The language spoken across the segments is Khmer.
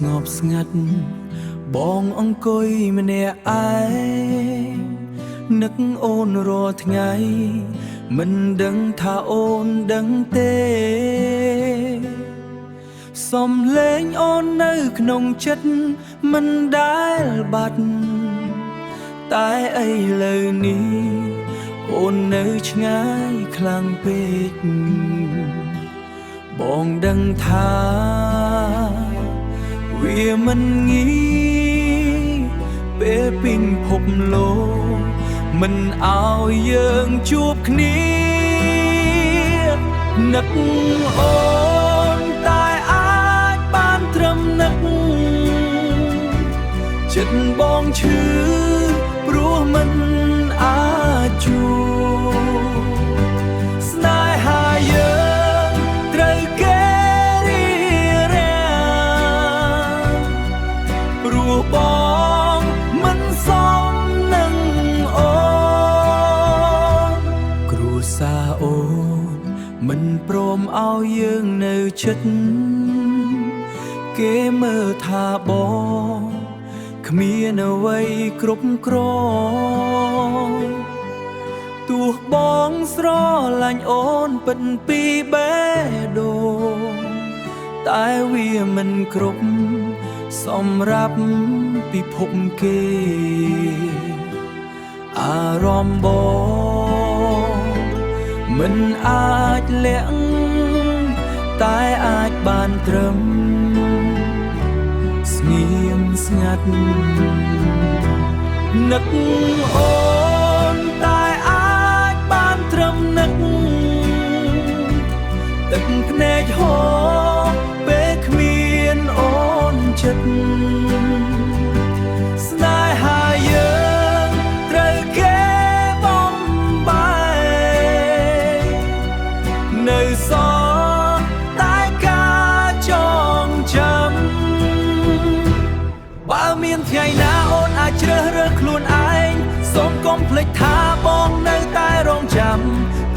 งบสงัดបងអង្គុយម្នាក់ឯងនឹកអូនរាល់ថ្ងៃមិនដឹងថាអូនដឹងទេសំឡេងអូននៅក្នុងចិត្តមិនដែលបាត់តែឥឡូវនេះអូននៅឆ្ងាយខ្លាំងពេកបងដឹងថាវាមិនងាយពេលពេញភពលោកមិនឲ្យយើងជួបគ្នានឹកអូនតែអាចបានត្រឹមនឹកចិត្តបងឈឺព្រោះមិនអាចជួបស្នេហាយើងត្រូវគេរារាំងព្រោះបងមិនសមនឹងអូនគ្រួសារអូនមិនព្រមឲ្យយើងនៅចិត្តគេមើលថាបងគ្មានអ្វីគ្រប់គ្រាន់ទោះបងស្រឡាញ់អូនពិតពីបេះដូងតែវាមិនគ្រប់សម្រាប់ពិភពគេអារម្មណ៍បងមិនអាចលាក់តែអាចបានត្រឹមស្ងៀមស្ងាត់នឹកអូនតែអាចបានត្រឹមនឹកទឹកភ្នែកហូរពេលគ្មានអូនចិត្តស្នេហាយើងត្រូវគេបំបែកនៅសល់តែការចងចាំបើមានថ្ងៃណាអូនអាចជ្រើសរើសខ្លួនឯងសូមកុំភ្លេចថាបងនៅតែរងចាំ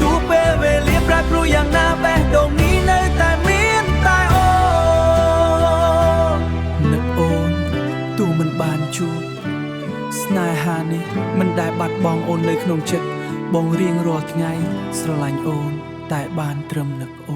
ទោះពេលវេលាប្រែប្រួលយ៉ាងណាបេះដូងនេះនៅតែមានតែអូននឹកអូនទោះមិនបានជួបស្នេហានេះមិនដែលបាត់បង់អូននៅក្នុងចិត្តបងរៀងរាល់ថ្ងៃស្រឡាញ់អូនតែបានត្រឹមនឹកអូន